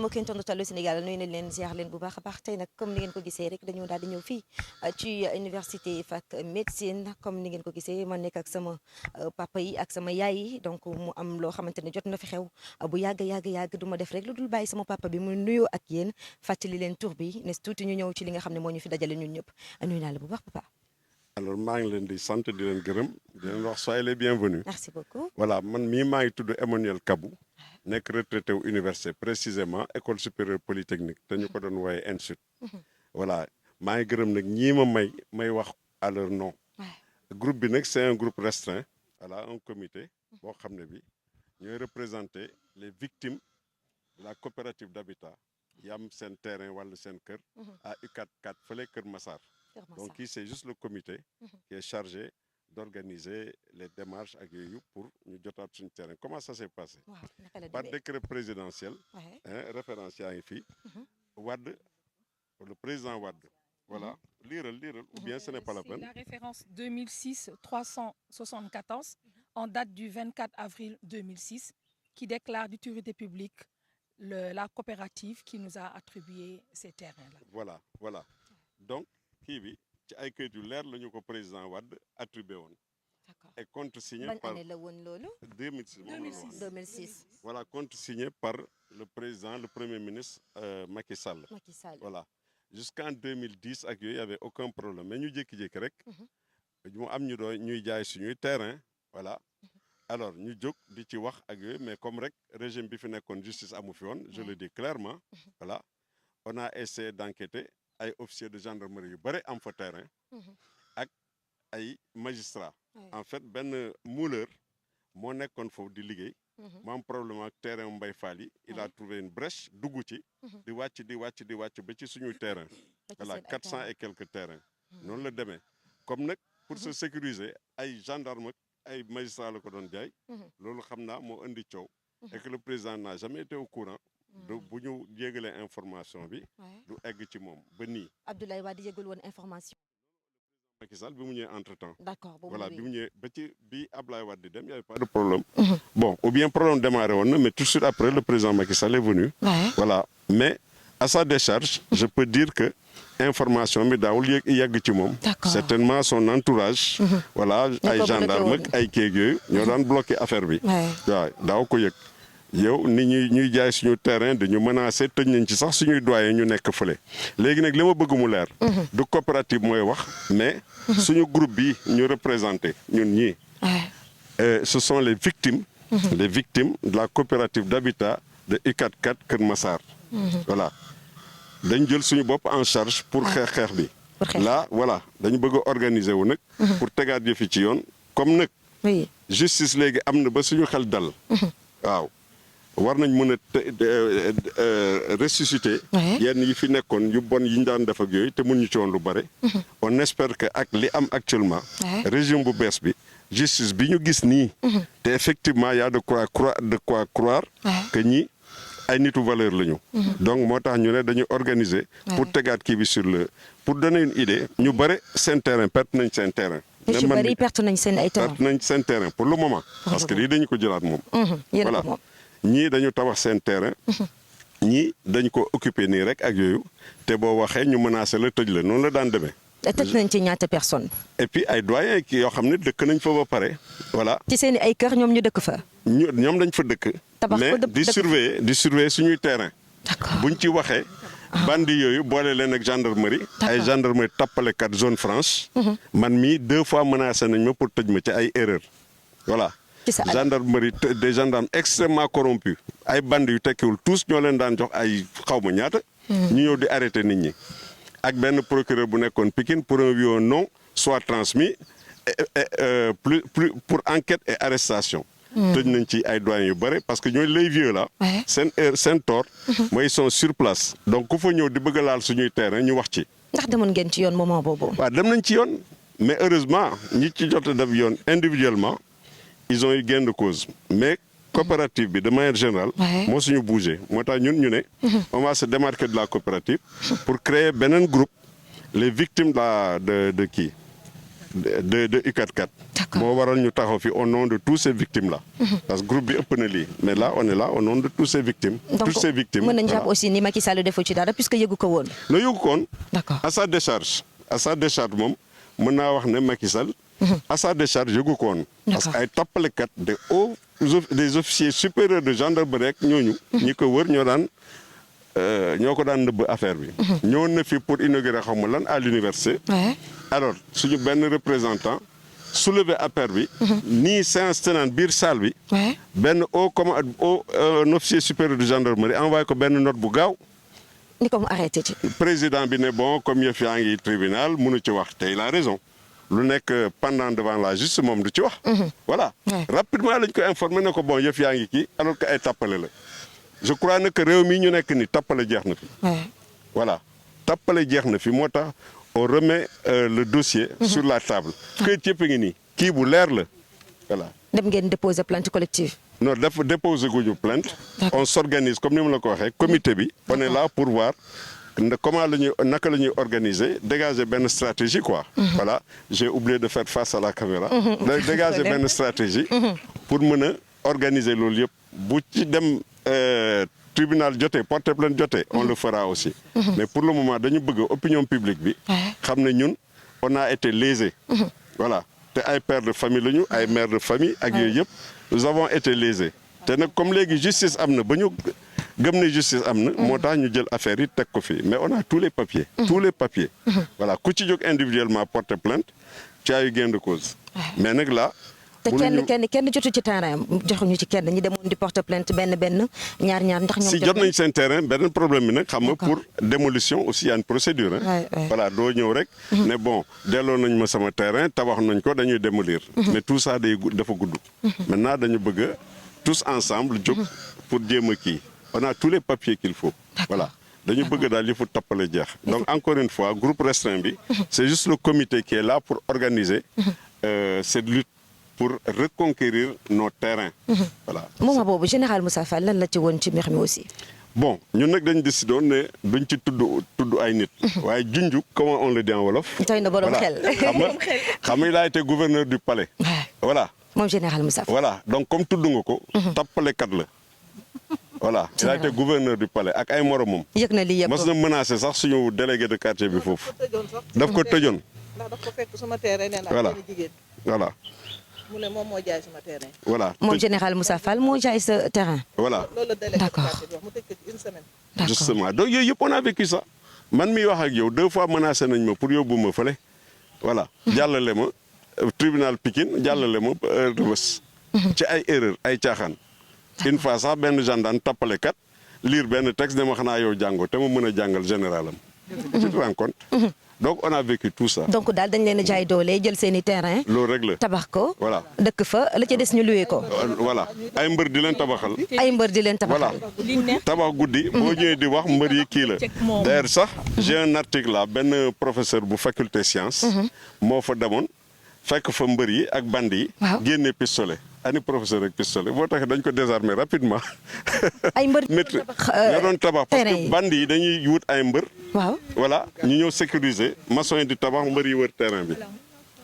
mbokki internet Sénégal nuyu nañ leen ziar leen bu baax a baax tey nag comme ni ngeen ko gisee rek dañoo daal di ñëw fii ci université fac médecine comme ni ngeen ko gisee ma nekk ak sama papa yi ak sama yaay yi donc mu am loo xamante ne jot na fi xew bu yàgg du ma def rek lu dul bàyyi sama papa bi mu nuyoo ak yéen fàttali leen tur bi ne tuuti ñu ñëw ci li nga xam ne moo ñu fi dajale ñun ñëpp nuyu naa la bu baax papa. alors maa ngi leen di sant di leen gërëm di leen wax soyez les bienvenus. Merci beaucoup. voilà man mii maa ngi tudd Emmanuel Kabou nekk retraité wu université précisément école supérieure polytechnique te ñu ko doon wooye ENSUD. voilà maa ngi gërëm nag ñii ma may wax à leur nom. groupe bi nag c'est un groupe restreint. voilà un comité boo xam ne bi ñooy représenter les victimes de la coopérative d'habitat yi am seen terrain wala seen kër. à UCAD 4 fële Kër Massar. Donc ici c'est juste le comité qui est chargé d'organiser les démarches ak yooyu pour ñu jotaat suñu terrain. Comment ça s'est passé? Par décret présidentiel, référence yaa ngi fii. Wade, le président Wade. Voilà, liiral ou bien ce n'est pas la peine. C'est la référence 2006-374 en date du 24 avril 2006 qui déclare d'utilité publique la coopérative qui nous a attribué ces terrains-là. Voilà. Donc kii bi ci ay kayit yu leer la ñu ko président Wade attribué woon. D'accord. Et contresigné ban par année la woon loolu. 2006. Voilà, contresigné par le premier ministre Macky Sall. Voilà. Jusqu'en 2010 ak yooyu y avait aucun problème mais ñu jékki-jékki rek. mu am ñu doon ñuy jaay suñuy terrain. Voilà. Alors ñu jóg di ci wax ak yooyu mais comme rek régime bi fi nekkoon justice amu fi woon je le dis clairement. Voilà. On a essayé d'enquêter. Ay officiers de gendarmerie yu bëri am fa terrain ak ay magistrats en fait benn mouleur moo nekkoon foofu di liggéey mu am problème ak terrain Mbaye Fall yi il a trouvé une brèche dugg ci di wàcc ba ci suñuy terrain voilà 400 et quelques terrains noonu la demee comme nag pour se sécuriser ay gendarme ak ay magistrats la ko doon jaay loolu xam naa moo indi coow et que le président n'a jamais été au courant bu ñu jégalee information bi. du egg ci moom ba nii. Abdoulaye Wade yëgul woon information. Macky Sall bi mu ñëwee entre temps. D'accord voilà bi mu ñëwee ba ci bi Abdoulaye Wade di dem y avait pas de problème. Bon ou bien problème démarré woon na mais tout de suite après le président Macky Sall est venu. Voilà mais à sa décharge. je peux dire que information bi daawul yegg ci moom. certainement son entourage. voilà ay gendarme ak ay kéeg yooyu ñoo daan bloqué affaire bi. waaw daaw ko yëg. yow nit ñuy jaay suñu terrain dañu menacé tëj nañ ci sax suñuy doyen ñu nekk fële léegi nag li ma bëgg mu leer. du coopérative mooy wax mais. suñu groupe bi ñu représenté ñun ñii. ce sont les victimes. les victimes de la coopérative d'habitat de UCAD 4 Kër Massar. voilà dañ jël suñu bopp en charge pour xeex bi. là voilà dañu bëgg a organiser wu nag. pour tegaat yëf yi ci yoon comme nag. justice léegi am na ba suñu xel dal. waaw. war nañ mën a ressusciter yenn yi fi nekkoon yu bon yi ñu daan def ak yooyu te mun ñu ci woon lu bare. on espère que ak li am actuellement. régime bu bees bi justice bi ñu gis nii. te effectivement y a de quoi croire que ñi ay nitu valeur la ñu. donc moo tax ñu ne dañuy organiser. pour tegaat kii bi pour donner une idée ñu bare seen terrain perte nañ seen terrain. ñu bari perte nañ seen ay terrain. perte nañ seen terrain pour le moment. parce que lii dañu ko jëlaat moom. voilà. ñii dañu tabax seen terrain ñii dañ ko occupé nii rek ak yooyu te boo waxee ñu menacé la tëj la noonu la daan demee. tëj nañ ci ñaata personnes. et puis ay doyens ki yoo xam ne dëkk nañ fa ba pare voilà. ci seen ay kër ñoom ñu dëkk fa. ñoom dañ fa dëkk. mais di surveiller suñuy terrain. buñ ci waxee. bandi yooyu boole leen ak gendarmerie. ay gendarmerie tappalekat zone franche. man mii 2 fois menacé nañ ma pour tëj ma ci ay erreur voilà. gendarmerie des gendarmes extrêmement corrompus ay band yu tekkiwul tous ñoo leen daan jox ay xawma ñaata. ñu ñëw di arrêté nit ñi. ak benn procureur bu nekkoon Pikine pour un viol non soit transmis plus pour enquête et arrestation. tëj nañ ci ay doyens yu bëri parce que ñooy les vieux là. seen tort. mooy ils sont sur place. donc ku fa ñëw di bëgg a laal suñuy terrain ñu wax ci. ndax demoon ngeen ci yoon moment boobu. waaw dem nañ ci yoon mais heureusement ñi ci jot a def yoon individuellement. ils ont eu gain de cause mais coopérative bi de manière générale. moo suñu bougé moo tax ñun ñu ne. on va se démarquer de la coopérative. pour créer beneen groupe les victimes de kii de UCAD 4. moo waral ñu taxaw fi au nom de tous ces victimes là. parce que groupe bi ëpp na lii mais là on est là au nom de tous ces victimes. toutes ces victimes donc mën nañu jàpp aussi ni Macky Sall defu ci dara puisque yëgu ko woon. la yëgu ko woon. d'accord à sa décharge moom mën naa wax ne Macky Sall. à sa décharge yëgu ko woon. parce que ay toppalekat des officiers supérieurs de gendarmerie rek ñooñu. ñi ko wër ñoo ko daan nëbb affaire bi. ñëwoon na fi pour inaugurer xaw ma lan à l'université. alors suñu benn représentant soulever affaire bi. nii séance tenante biir salle bi. benn officier supérieur de gendarmerie envoyé ko benn note bu gaaw. ni ko mu arrêté ci. président bi ne bon comme yëf yaa ngi tribunal mënu ci wax te il a raison. lu nekk pendant devant la justice moom du ci wax. voilà rapidement lañ ko informé ne ko bon yëf yaa ngi kii alors que ay tappale la. je crois ne que réew mi ñu nekk ni tappale jeex na fi. voilà tappale jeex na fi moo tax on remet le dossier. sur la table. këyit yëpp a ngi nii kii bu leer la voilà. dem ngeen déposer plainte collective. non dafa déposer guñu plainte. on s'organise comme ni mu la ko waxee comité bi. on est là pour voir comment naka la ñuy organiser dégager benn stratégie quoi. voilà j'ai oublié de faire face à la caméra. dégager benn stratégie. pour mën a organiser loolu yëpp bu ci dem. Tribunal jotee porter plainte jotee on le fera aussi. mais pour le moment dañu bëgg opinion publique bi. xam ne ñun on a été lésés. voilà te ay pères de famille lañu ay mères de famille ak yooyu yëpp nous avons été lésés. te nag comme léegi justice am na ba ñu gëm ne justice am na. moo tax ñu jël affaire yi teg ko fii mais on a tous les papiers. tous les papiers. voilà ku ci jóg individuellement porter plainte tu as eu gain de cause. mais nag là. te kenn jotu ci terrain joxuñu ci kenn ñi demoon di porter plainte benn ñaar ndax ñoom. si jot nañ seen terrain benn problème bi nag xam nga pour démolition aussi y a une procédure. voilà doo ñëw rek. ne bon delloo nañ ma sama terrain tabax nañ ko dañuy démolir. mais tout ça dafa gudd. maintenant dañu bëgg tous ensemble jóg pour jéem a kii on a tous les papiers qu'il faut. voilà dañu bëgg daal li fu tappale jeex. donc encore une fois groupe restreint bi. c'est juste le comité qui est là pour organiser cette lutte. pour reconquérir nos terrains. voilà moment boobu général Moussa Fall lan la ci woon ci mbir mi aussi. bon ñun nag dañu décidé woon ne duñ ci tudd ay nit. waaye junju comment on le dit en wolof. tey na borom xel xam nga il a été gouverneur du palais. voilà moom général Moussa Fall. voilà donc comme tudd nga ko. tappalekat la. voilà il a été gouverneur du palais ak ay moromam. yëg na lii yëpp mos na menacé sax suñu délégué de quartier bi foofu. daf ko tëjoon. ndax daf ko fekk sama terrain nee na voilà voilà. mu ne moom moo jaay sama terrain. voilà moom général Moussa Fall moo jaay sa terrain. voilà loolu la délégué d'accord mu tëj ko ci une semaine. justement donc yooyu yëpp on a vécu ça man miy wax ak yow 2 fois menacé nañ ma pour yóbbu ma fële. voilà jàllale ma tribunal Pikine jàllale ma Rebeuss. ci ay erreur ay caaxaan. une fois sax benn gendarme tappalekat lire benn texte ne ma xanaa yow jàngoo te ma mën a jàngal généralam. tu te rends compte. donc on a vécu tout ça. donc daal dañ leen a jaay doole jël seen i terrain. loolu rek la tabax ko. voilà dëkk fa la ca des ñu luwee ko. voilà ay mbër di leen tabaxal. ay mbër di leen tabaxal. voilà tabax guddi. boo ñëwee di wax mbër yi kii la. d'ailleurs sax j'ai un article là benn professeur bu faculté science. moo fa demoon fekk fa mbër yi ak band yi. génne pistolet. ani professeur ak pistolet boo taxee dañ ko désarmer rapidement. ay mbër ñoo doon tabax parce que band yi dañuy wut ay mbër. waaw voilà ñu ñëw sécuriser maçon yi di tabax mbër yi wër terrain bi.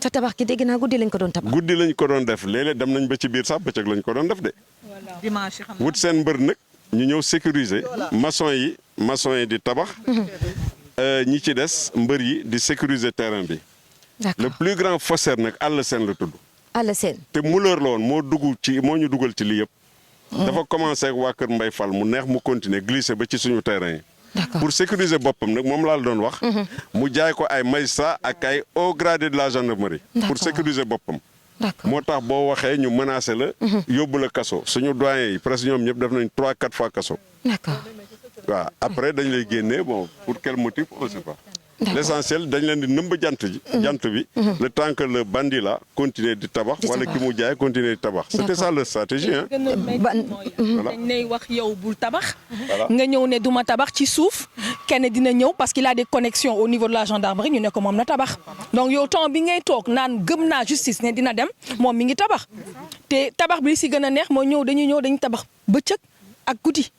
sa tabax ki dégg naa guddi lañ ko doon tabax. guddi lañ ko doon def léeg-léeg dem nañ ba ci biir sax bëccëg lañ ko doon def de. dimanche xam wut seen mbër nag ñu ñëw sécuriser maçon yi di tabax. ñi ci des mbër yi di sécuriser terrain bi. le plus grand faussaire nag Alla Sène la tudd. Alla Sène te Muller la woon moo ñu dugal ci lii yëpp. dafa commencé ak waa Kër Mbay Fall mu neex mu continuer glisser ba ci suñu terrain yi. pour sécuriser boppam nag moom laa la doon wax. mu jaay ko ay magistrat ak ay haut gradé de la gendarmerie. pour sécuriser boppam. moo tax boo waxee ñu menacé la. yóbbu la kaso suñu doyen yi presque ñoom ñëpp def nañ 3-4 fois kaso. d'accord waaw après dañ lay génnee bon pour quel motif on ne sait pas. l'essentiel dañ leen di nëmb jant bi. le temps que le bandit là continuer di tabax. wala ki mu jaay continuer di tabax. c'était ça leur stratégie hein. dañ lay wax yow bul tabax. nga ñëw ne duma tabax ci suuf. kenn dina ñëw parce qu'il a des connexions au niveau de la gendarmerie ñu ne ko moom na tabax. donc yow temps bi ngay toog naan gëm naa justice ne dina dem moom mi ngi tabax. te tabax bi li si gën a neex mooy dañuy tabax bëccëg ak guddi.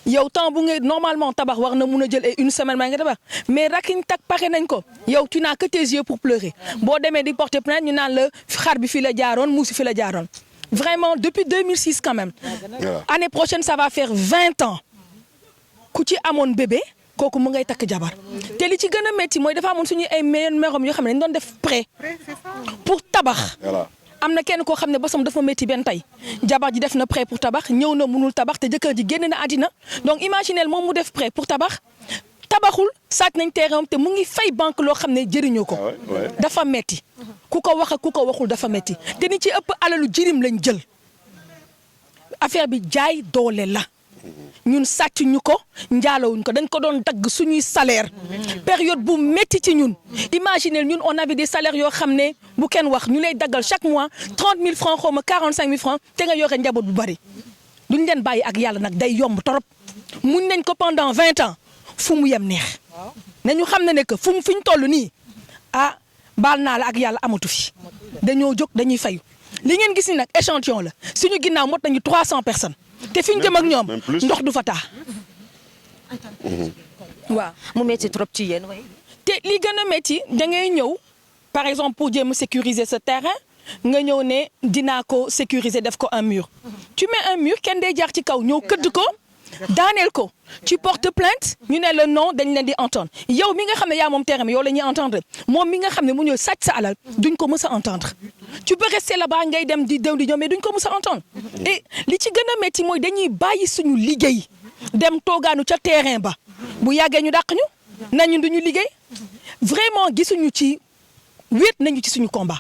yow temps bu ngay normalement tabax war na mun a jël une semaine maa nga tabax mais rakin tak pare nañ ko yow tu n'as que tes yeux pour pleurer boo demee di porter plainte ñu naan la xar bi fii la jaaroon muusi fii la jaaroon vraiment depuis 2006 quand même. Année prochaine ça va faire 20 ans ku ci amoon bébé kooku mu ngay takk jabar te li ci gën a métti mooy dafa amoon suñu ay merom yoo xam ne dañu doon def prêt pour tabax. am na kenn koo xam ne bosam dafa métti benn tey jabar ji def na prêt pour tabax ñëw na mënul tabax te jëkkër ji génn na àddina donc imaginez moom mu def prêt pour tabax tabaxul sàcc nañ terrain te mu ngi fay banque loo xam ne jëriñoo ko. dafa métti ku ko wax ak ku ko waxul dafa métti te ni ci ëpp alalu jirim lañ jël affaire bi jaay doole la. ñun sàcc ñu ko njaalowuñ ko dañ ko doon dagg suñuy salaire période bu métti ci ñun imaginez ñun on avait des salaires yoo xam ne bu kenn wax ñu lay daggal chaque mois 30 000 francs xaw ma 45 000 francs te nga yore njaboot bu bari duñ leen bàyyi ak yàlla nag day yomb torop muñ nañ ko pendant 20 ans fu mu yem neex nañu xam ne que fu ñu toll nii ah baal naa la ak yàlla amatu fi dañoo jóg dañuy fayu li ngeen gis ni nag échantillon la suñu ginnaaw mot nañu 300 personnes. te fi ñu jëm ak ñoom ndox du fa taa. waaw mu métti trop ci yéen way te li gën a métti da ngay ñëw par exemple pour jéem a sécuriser ce terrain nga ñëw ne dinaa ko sécuriser def ko un mur. tu mets un mur kenn day jaar ci kaw ñëw këdd ko daaneel ko tu portes plainte ñu ne la non dañ leen di entendre yow mi nga xam ne yaa moom terrain bi yow la ñuy entendre moom mi nga xam ne mu ñëw sàcc sa alal duñ ko mës a entendre. tu peux rester là-bas ngay dem di ñëw mais duñ ko mës a entendre et li ci gën a métti mooy dañuy bàyyi suñu liggéey dem toogaanu ca terrain ba bu yàggee ñu dàq ñu nañu duñu liggéey vraiment gisuñu ci wéet nañu ci suñu combat.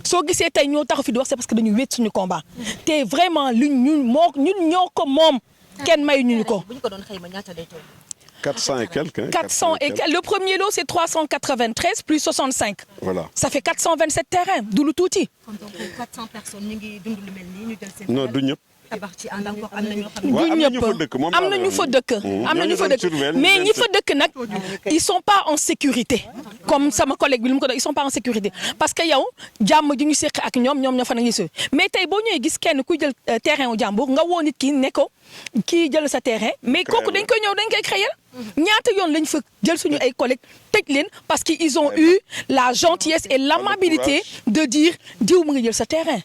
soo gisee tey ñoo taxaw fi di wax c'est parce que dañu wéet suñu combat te vraiment ñun ñoo ko moom kenn mayuñu ko. bu ñu ko doon xayma ñaata lay toll. 400 et quelques. 400 et quelques. Le premier lot, c'est 393 plus 65. Voilà. Ça fait 427 terrains, du lu tuuti. donc 400 personnes ñu ngi dund lu mel nii ñu jël seen. non du ñëpp. tabax ci ànd encore am na ñoo xam ne. du ñëpp am na ñu fa dëkk. am na ñu fa dëkk mais ñi fa dëkk nag ils sont pas en sécurité. comme sama collègue bi lu mu ko doon ils sont pas en sécurité parce que yow jàmm ji ñu séq ak ñoom ñoo fa na ngi si mais tey boo ñëwee gis kenn kuy jël terrain wu jàmbur nga woo nit ki ne ko kii jël sa terrain mais kooku dañ koy ñëw dañ koy créer ñaata yoon lañ fa jël suñu ay collègues tëj leen parce que ils ont eu la gentillesse et l'amabilité de dire diw mu ngi jël sa terrain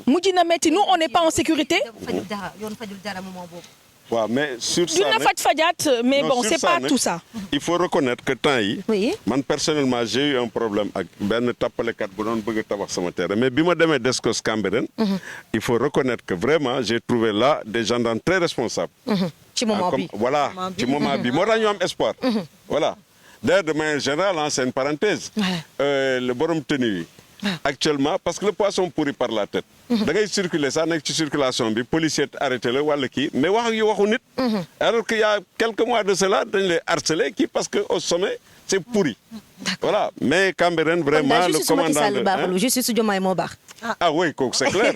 mujj na metti nous on n'est pas en sécurité. fajul dara yoon fajul dara moment boobu. waaw mais sur ça dina fajaat mais bon c'est pas tout ça. il faut reconnaître que temps yi oui man personnellement j'ai eu un problème ak benn tappalekat bu doon bëgg a tabax sama terrain mais bi ma demee Descos Cambérène il faut reconnaître que vraiment j'ai trouvé là des gendarmes très responsables. ci moment bi voilà ci moment bi moo tax ñu am espoir. voilà d'ailleurs de manière générale c'est une parenthèse. le borom tenue yi. actuellement parce que le poisson pourrit par la tête. da ngay circuler sax nekk ci circulation bi policier arrêté la wala kii mais wax ak yu waxu nit. alors qu'il y a quelques mois de cela dañ lay harceler kii parce que au sommet c'est pourri. voilà mais Cambérène vraiment le commandant de justice Diomaye moo baax. ah oui kooku c'est clair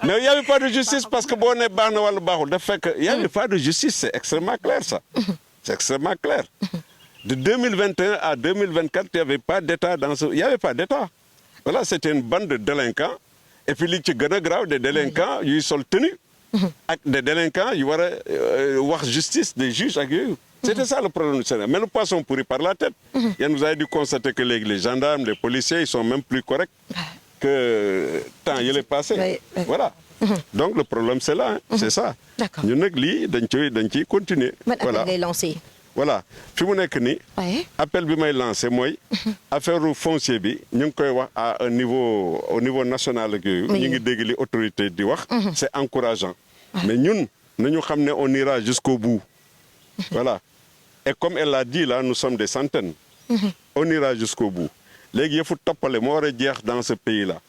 mais il y avait pas de justice parce que boo nee baax na wala baaxul dafa fekk il y avait pas de justice c'est extrêmement clair ça. c'est extrêmement clair. de 2021 à 2024 il y avait pas d'État dans ce il y avait pas d'État. Voilà, c'était une bande de délinquants. Et puis, li ci gën a grave des délinquants yuy sol tenue. ak des délinquants yu war a wax justice des juges ak yooyu. C'était ça le problème du Sénégal. Mais le poisson pourrit par la tête. Et vous avez dû constater que les gendarmes, les policiers, ils sont même plus corrects que temps il est passé. Voilà. Donc le problème c'est là, c'est ça. D'accord. ñun nag lii dañ ciy continuer. Voilà. Ngay lancé. Voilà fi mu nekk nii. appel bi may lancé mooy. affaire foncier bi ñu ngi koy wax à un niveau au niveau national ak yooyu. ñu ngi dégg li autorité di wax. c'est encourageant. mais ñun nañu xam ne on ira jusqu'au bout. voilà et comme elle l'a dit là nous sommes des centaines. on ira jusqu'au bout. léegi yëfu toppale moo war a jeex dans ce pays là.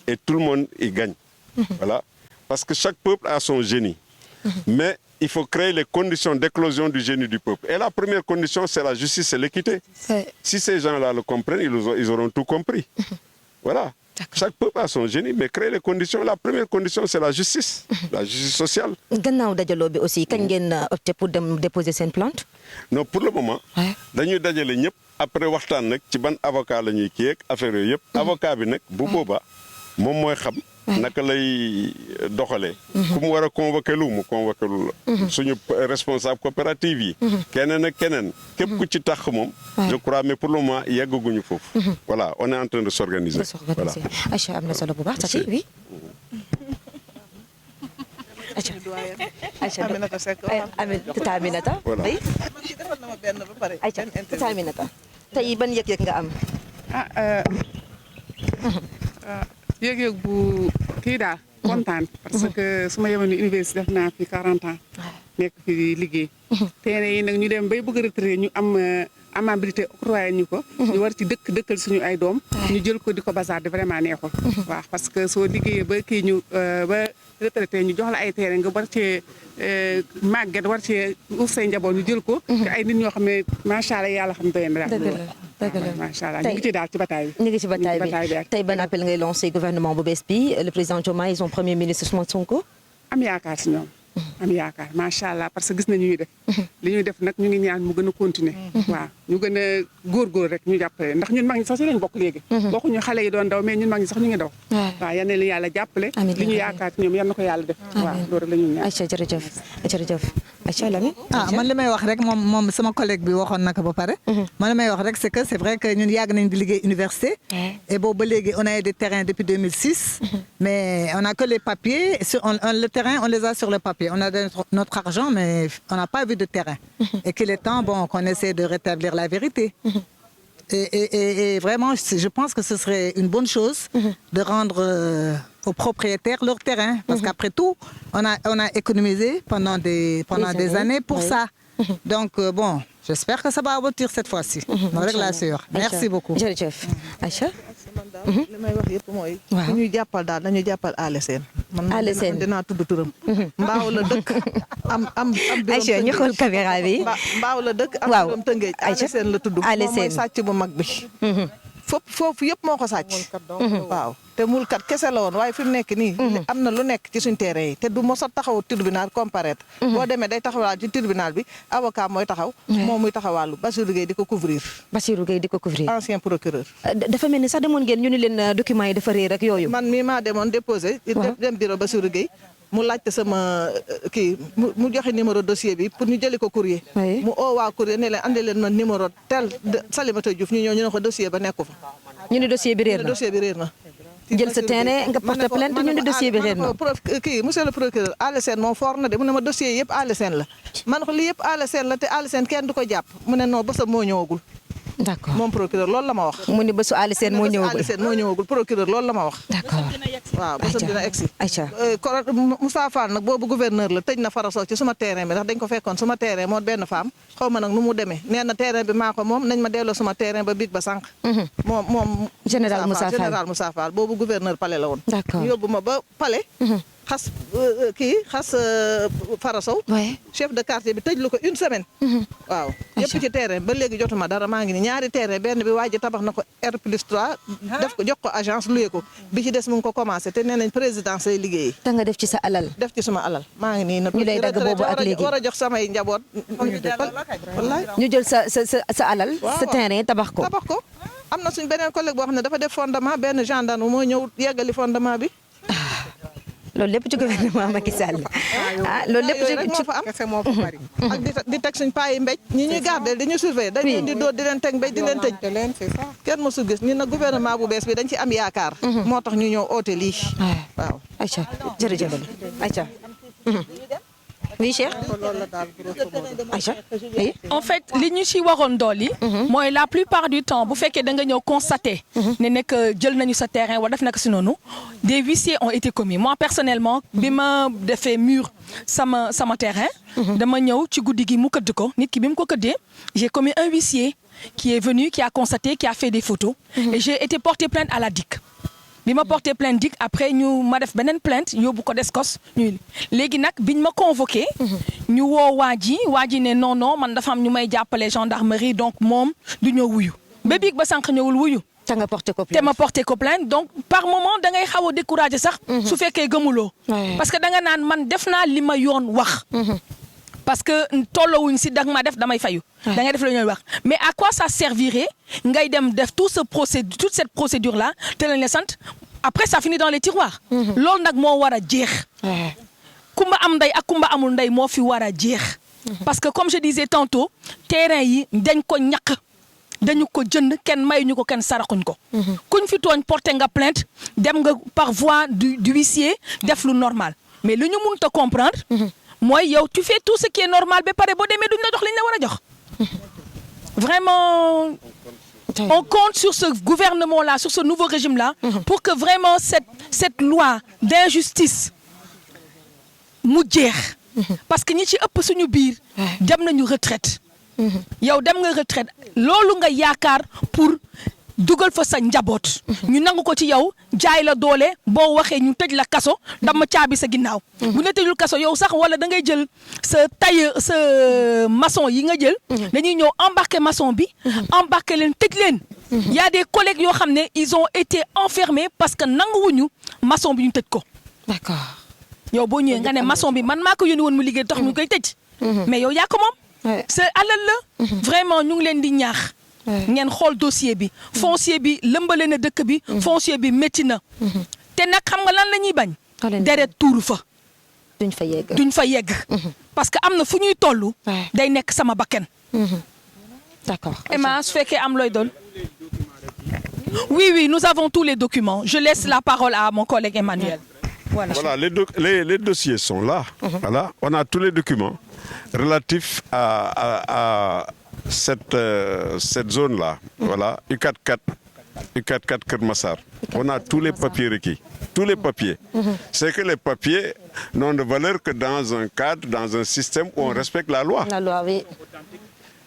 et tout le monde y gagne. voilà parce que chaque peuple a son génie. mais il faut créer les conditions d'éclosion du génie du peuple. Et la première condition, c'est la justice et l'équité. Si ces gens-là le comprennent, ils auront tout compris. Voilà. Chaque peuple a son génie, mais créer les conditions. La première condition, c'est la justice sociale. Gannaaw dajaloo bi aussi kañ ngeen opté pour dem déposer seen plainte. Non, pour le moment. dañuy dajale ñëpp après waxtaan nag ci ban avocat la ñuy kii ak affaire yooyu yëpp. avocat bi nag bu boobaa moom mooy xam naka lay doxalee ku mu war a convoqué lu mu convoqué lu la suñu responsable coopérative yi keneen ak keneen képp ku ci tax moom je crois mais pour le moment yeggaguñu foofu voilà on est en train de s'organiser voilà Aïcha am na solo bu baax Tati oui Aïcha Aïcha Aminata Seck Tata Aminata voilà defal na ma benn ba pare. Aïcha Tata Aminata tey ban yëg-yëg nga am yëg-yëg bu kii daal kontaan parce que su ma yemoon ni université def naa fi 40 ans nekk fi liggéey teene yi nag ñu dem bay bëgg a retraité ñu am amabilité octroyé ñu ko ñu war ci dëkkal suñu ay doom ñu jël ko di ko bazarder vraiment neexul waaw parce que soo liggéeyee ba kii ñu ba retraité ñu jox la ay terrain nga war cee màgget war cee uuf say njaboot ñu jël ko te ay nit ñoo xam ne macha allah yàlla xam doy na daal macha allah ñu ngi ci daal ci bataay bi ñu ngi ci bataay bi tey ban appel ngay lancé gouvernement bu bees bi le président Diomaye son premier ministre Ousmane Sonko am yaakaar si ñoom am yaakaar macha allah parce que gis nañu ñuy def li ñuy def nag ñu ngi ñaan mu gën a continuer waaw ñu gën a góorgóor rek ñu jàppale ndax ñun mag ñi sax si lañ bokk léegi bokkuñu xale yi doon daw mais ñun mag ñi sax ñu ngi daw waaw yal na leen yàlla jàppale li ñu yaakaar ci ñoom yal na ko yàlla def waaw loolu la ñu ñaan Aïcha jërëjëf jërëjëf Aïcha Lamine man li may wax rek moom sama collègue bi waxoon na ko ba pare man li may wax rek c'est que c'est vrai que ñun yàgg nañ di liggéey université et boobu ba léegi on a des terrains depuis 2006 mais on a que les papiers le terrain on les a sur le papier on a notre argent mais on n'a pas vu de terrain et qu'il est temps qu'on essaie de rétablir la vérité et vraiment je pense que ce serait une bonne chose de rendre aux propriétaires leur terrain parce qu'après tout on a économisé pendant des années pour ça donc bon j'espère que ça va aboutir cette fois-ci noonu rek laa si wax merci beaucoup jërëjëf Aïcha man daal li may wax yëpp mooy ku ñuy jàppal daal nañu jàppal Alé Sène man dinaa tudd turam mbaaw la dëkk am Aïcha ñu xool caméra bi mbaaw la dëkk am biram Tëngéej Alé Sène la tudd moom mooy sàcc bu mag bi foofu yëpp moo ko sàcc waaw te mulkat kese la woon waaye fi mu nekk nii am na lu nekk ci suñ terrain yi te du mos a taxaw tribunal comparaître boo demee day taxawaal ci tribunal bi avocat mooy taxaw moom muy taxawaalu Bassirou Gueye di ko couvrir ancien procureur dafa mel ni sax demoon ngeen ñu ni leen documents yi dafa réer ak yooyu man mii maa demoon déposé dem bureau Bassirou Gueye mu laajte sama kii mu joxe numéro dossier bi pour ñu jëli ko courrier mu oo waa courrier ne leen andi leen ma numéro tel Salimata Diouf ñu ñëw ñu ne ko dossier ba nekku fa ñu ne dossier bi réer na jël sa terrain nga porte plainte ñu ne dossier bi réer na kii monsieur le procureur Alé Sène moom foor na de mu ne ma dossier yëpp Alé Sène la man ko lii yëpp Alé Sène la te Alé Sène kenn du ko jàpp mu ne non bésam moo ñëwagul d'accord moom procureur loolu la ma wax mu ni bésu Alé Sène moo ñëwagul procureur loolu la ma wax d'accord waaw bésam dina egsi Aïcha Moussa Fall nag boobu gouverneur la tëj na Faraso ci suma terrain bi ndax dañ ko fekkoon suma terrain moo benn femme xaw ma nag nu mu demee nee na terrain bi maa ko moom nañ ma delloo suma terrain ba biig ba sànq moom général Moussa Fall boobu gouverneur palais la woon ñu yóbbu ma ba palais xas Farasow chef de quartier bi tëj lu ko une semaine waaw yëpp ci terrain ba léegi jotuma dara maa ngi ni ñaari terrain benn bi waa ji tabax na ko R+3 def ko jox ko agence loué ko bi ci des mu ngi ko commencé te nee nañ présidence lay liggéey te nga def ci sa alal def ci suma alal maa ngi nii na ñu lay dagg boobu ak léegi war a jox samay njaboot wallaay ñu jël sa alal sa terrain tabax ko am na suñ beneen collègue boo xam ne dafa def fondement benn gendarme moo ñëw yeggali fondement bi loolu lépp ci gouvernement Macky Sall loolu lépp ci moo fa am ak di teg suñ paa yi mbéj ñi ñuy garder di ñu surveiller dañ leen di dóor di leen teg mbéj di leen tëj kenn mosu gis ñun nag gouvernement bu bees bi dañ ci am yaakaar moo tax ñu ñëw oote lii waaw Aïcha jërëjëf Aïcha oui Cheikh Aïcha oui en fait li ñu ci waroon dool yi mooy la plupart du temps bu fekkee da nga ñëw constater ne nekk jël nañu sa terrain wala def naka si noonu des huissiers ont été commis moi personnellement bi ma defee mur sama terrain dama ñëw ci guddi gi mu këdd ko nit ki bi mu ko këddee j'ai commis un huissier qui est venu qui a constaté qui a fait des photos et j'ai été porté plainte à la DIC bi ma porté plainte DIC après ma def beneen plainte yóbbu ko Descos ñu léegi nag biñ ma convoqué ñu woo waa ji ne non man dafa am ñu may jàppale gendarmerie donc moom du ñëw wuyu ba biig ba sànq ñëwul wuyu te ma porté ko plainte donc par moment da ngay xaw a découragé sax su fekkee gëmuloo parce que da nga naan man def naa li ma yoon wax parce que tollowuñ si dag ma def damay fayu da ngay def la ñuy wax mais à quoi ça servirait ngay dem def toute cette procédure là te lañ la sant après ça finit dans les tiroirs. loolu nag moo war a jeex. kumba am ndey ak kumba amul ndey moo fi war a jeex. parce que comme je disais tantôt terrain yi dañ ko ñàkk dañu ko jënd kenn mayuñu ko kenn saraxuñ ko. kuñ fi tooñ porté nga plainte dem nga par voie du huissier def lu normal mais lu ñu mënut a comprendre. mooy yow tu fais tout ce qui est normal ba pare boo demee duñ la jox li ñu la war a jox. vraiment. On compte sur ce gouvernement-là, sur ce nouveau régime-là, pour que vraiment cette loi d'injustice mu jeex. parce que ñi ci ëpp suñu biir. dem nañu retraite. yow dem nga retraite loolu nga yaakaar pour dugal fa sa njaboot. ñu nangu ko ci yow jaay la doole boo waxee ñu tëj la kaso dama caabi sa ginnaaw. bu ne tëjul kaso yow sax wala da ngay jël sa tailleur sa maçon yi nga jël. dañuy ñëw embarquer maçon bi. embarquer leen tëj leen. y a des collègues yoo xam ne ils ont été enfermés parce que nanguwuñu maçon bi ñu tëj ko. d'accord. yow boo ñëwee nga ne maçon bi man maa ko yónni woon mu liggéey tax ñu koy tëj. mais yow yaa ko moom. c'est alal la. vraiment ñu ngi leen di ñaax. ngeen xool dossier bi. foncier bi lëmbale na dëkk bi. foncier bi métti na. te nag xam nga lan la ñuy bañ. deret tuuru fa. duñ fa yegg. parce que am na fu ñuy toll. day nekk sama bakken. d'accord. Emma su fekkee am looy doon. oui nous avons tous les documents je laisse la parole à mon collègue Emmanuel. Voilà, les dossiers sont là. Voilà, on a tous les documents relatifs à cette zone-là. Voilà, U44 Kermassar. On a tous les papiers requis. Tous les papiers. C'est que les papiers n'ont de valeur que dans un cadre, dans un système où on respecte la loi. La loi, oui.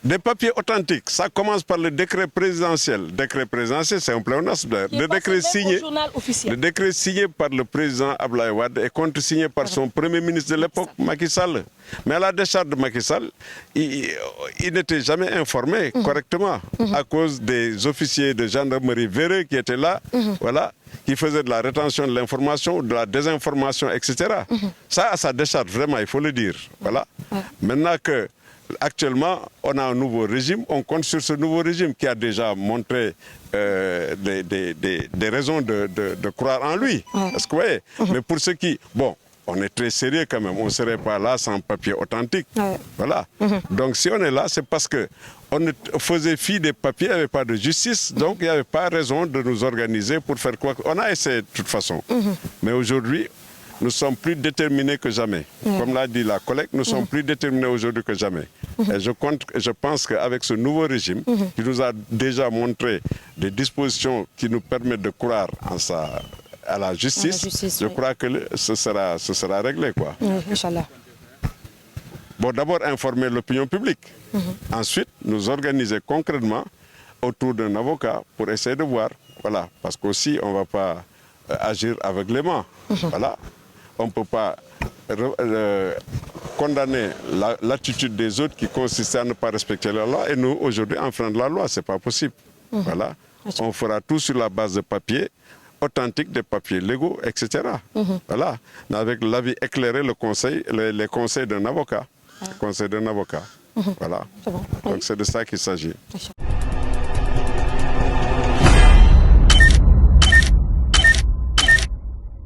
Des papiers authentiques, ça commence par le décret présidentiel. Le décret présidentiel, c'est un pléonasme d'ailleurs. Le décret signé par le président Abdoulaye Wade et contresigné par son premier ministre de l'époque, Macky Sall. Mais à la décharge de Macky Sall, il n'était jamais informé correctement à cause des officiers de gendarmerie véreux qui étaient là, voilà, qui faisaient de la rétention de l'information, de la désinformation, etc. Ça, à sa décharge, vraiment, il faut le dire. Voilà. Maintenant que actuellement, on a un nouveau régime, on compte sur ce nouveau régime qui a déjà montré des raisons de croire en lui. Parce que, vous voyez, mais pour ceux qui... Bon, on est très sérieux quand même, on ne serait pas là sans papier authentique. Voilà. Donc si on est là, c'est parce qu'on faisait fi des papiers, il n'y avait pas de justice, donc il n'y avait pas raison de nous organiser pour faire quoi. On a essayé de toute façon. Mais aujourd'hui, nous sommes plus déterminés que jamais. Comme l'a dit la collègue, nous sommes plus déterminés aujourd'hui que jamais. Et je pense qu'avec ce nouveau régime, qui nous a déjà montré des dispositions qui nous permettent de croire à la justice, je crois que ce sera réglé, quoi. Inch'Allah. Bon, d'abord informer l'opinion publique. Ensuite, nous organiser concrètement autour d'un avocat pour essayer de voir. Voilà, parce qu'aussi, on ne va pas agir aveuglément. Voilà. On ne peut pas condamner l'attitude des autres qui consistait à ne pas respecter la loi et nous, aujourd'hui, enfreindre la loi. Ce n'est pas possible. Voilà. On fera tout sur la base de papiers authentiques, des papiers légaux, etc. Voilà. Avec l'avis éclairé, les conseils d'un avocat. Conseil d'un avocat. Voilà. Donc c'est de ça qu'il s'agit.